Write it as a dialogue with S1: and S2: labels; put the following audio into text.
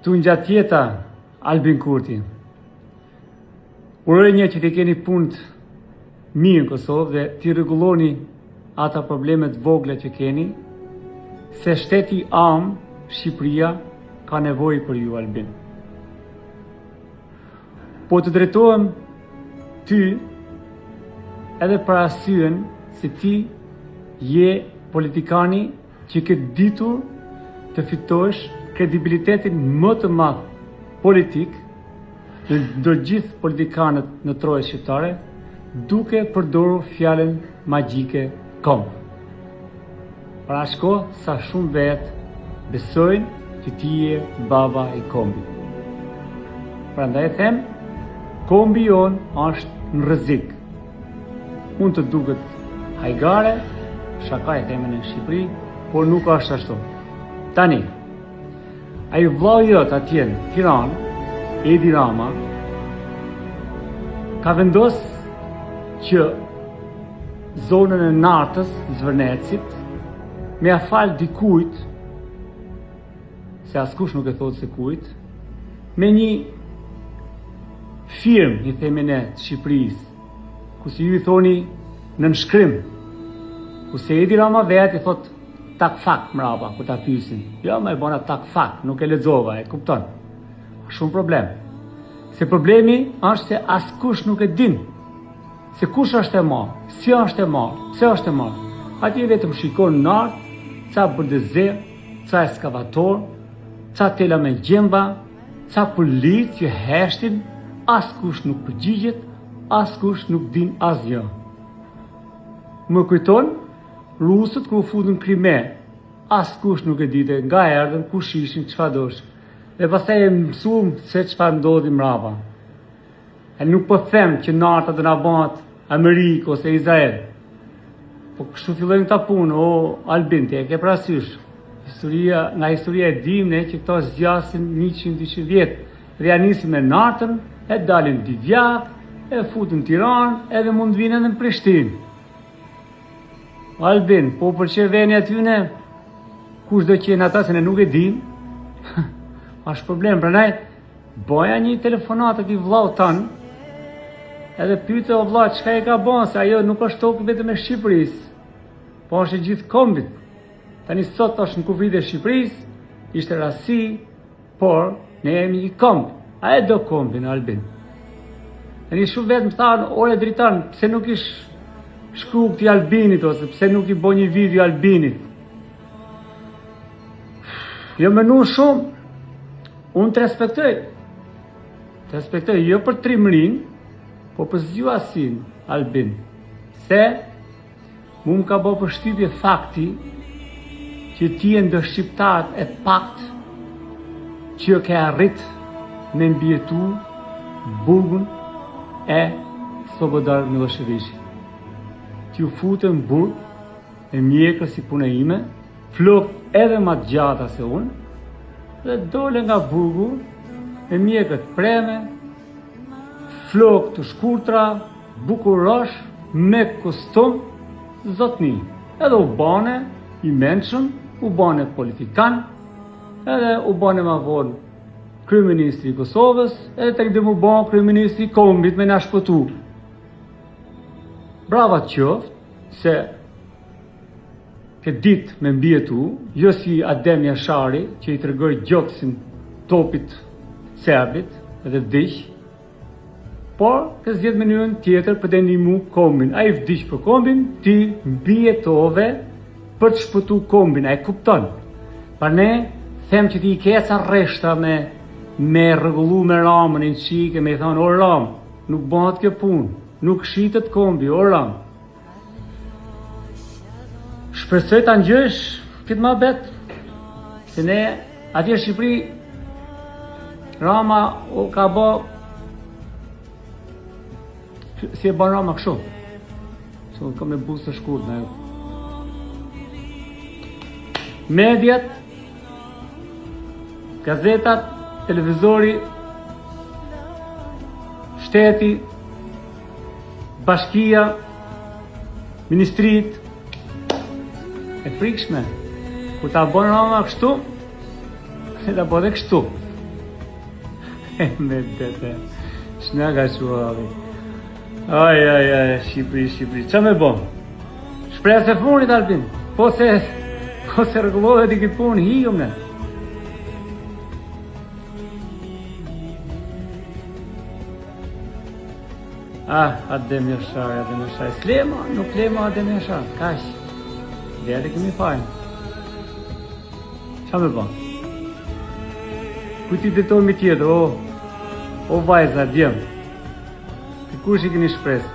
S1: Tu ngjatë jeta Albin Kurti. Uroj një që të keni punët mirë në Kosovë dhe t'i rregulloni ata problemet vogla që keni, se shteti am, Shqipëria, ka nevojë për ju, Albin. Po të drejtohem ty edhe për arsyen se ti je politikani që ke ditur të fitosh kredibilitetin më të madh politik në ndër gjithë politikanët në trojën shqiptare, duke përdorur fjalën magjike komb. Pra shko sa shumë vetë besojnë që ti je baba i kombit. Prandaj them, kombi jon është në rrezik. Mund të duket hajgare, shaka e themen në Shqipëri, por nuk është ashtu. Tani, ai vllau jot atje në Tiranë, Edi Rama, ka vendos që zonën e Nartës, Zvërnecit, me afal dikujt, se askush nuk e thotë se kujt, me një firmë, i themi ne, të Shqipërisë, ku si ju i thoni në nënshkrim, ku se Edi Rama vetë i thot tak fak mrapa, ku ta pyesin. Jo, më e bona tak fak, nuk e lexova, e kupton. Shumë problem. Se problemi është se askush nuk e din se kush është e marrë, si është e marrë, pse është e marrë. Atje vetëm shikon në art, ca buldozer, ca eskavator, ca tela me gjemba, ca polic që heshtin, askush nuk përgjigjet, askush nuk din asgjë. Më kujton rusët kur u futën në Krime, askush nuk e dite nga erdhën, kush ishin, çfarë dosh. Dhe pastaj e mësuam se çfarë ndodhi mrapa. E nuk po them që narta do na bëhet Amerikë ose Izrael. Po kështu fillojnë këta punë, o Albin, ti e ke parasysh. Nga historia e dim ne që këto zgjasin 100-200 vjet. Dhe ja nisin me nartën, e dalin Divjak, e futën Tiranë, edhe mund vinë edhe në Prishtinë. Albin, po për që veni atyne, kush do qenë ata se ne nuk e dim, është problem. Prandaj, boja një telefonat atij vllau tanë, edhe pyete o vlla, çka e ka bën, se ajo nuk është tokë vetëm e Shqipërisë, po është e gjithë kombit. Tani sot është në kufijtë e Shqipërisë, ishte rasti, por ne jemi një komb. A e do kombin, Albin? Tani shumë vetë më thanë, ore dritan, pse nuk ish shkruaj këtij Albinit, ose pse nuk i bën një video Albinit. Jo mënu shumë, unë të respektoj. Të respektoj jo për trimrin, po për zgjuasin, Albin. Se, mu më ka bërë përshtypje fakti që ti e ndër shqiptarët e pakt që ke arrit me mbjetu burgun e Slobodar Miloševićit. Ti u fute në burg, e mjekër si puna ime, flok edhe ma të gjata se unë, dhe dole nga burgu, e mjekët preme, flok të shkurtra, bukurosh, me kostum, zotni. Edhe u bane i menshëm, u bane politikan, edhe u bane ma vonë kryeministri i Kosovës, edhe tek dhe mu bane kryeministri i kombit me na shpëtu. Brava qoftë, se këtë ditë me mbjetu, jo si Adem Jashari, që i tregoj gjoksin topit serbit, edhe vdiq, por të zgjedh mënyrën tjetër për të ndihmu kombin. Ai vdiq për kombin, ti mbijetove për të shpëtu kombin, ai kupton. Pa ne them që ti i keca rreshta me rregullu me Ramën në çike, me i thonë o Ram, nuk bëhet kjo punë, nuk shitet kombi, o Ram. Shpresoj ta ngjësh këtë mohabet, se ne atje në Shqipëri Rama o ka bë si e bën Rama kështu. So kam në buzë të shkurt në mediat, gazetat, televizori, shteti, bashkia, ministrit, e frikshme. Kur ta bën Rama kështu, e ta bëhet kështu. Me dete. Shna ka shuavi. Aj, Shqipëri. Qa me bo? Shpresa e funit, Albin. Po se rregullohet i këtë punë, hijom ne. Adem Jashar. Slema, nuk lema Adem Jashar. Kash. Dhe kemi fajnë. Qa me bo? Kujti detor me tjetër, o vajza, djem. Kush i keni shpresë?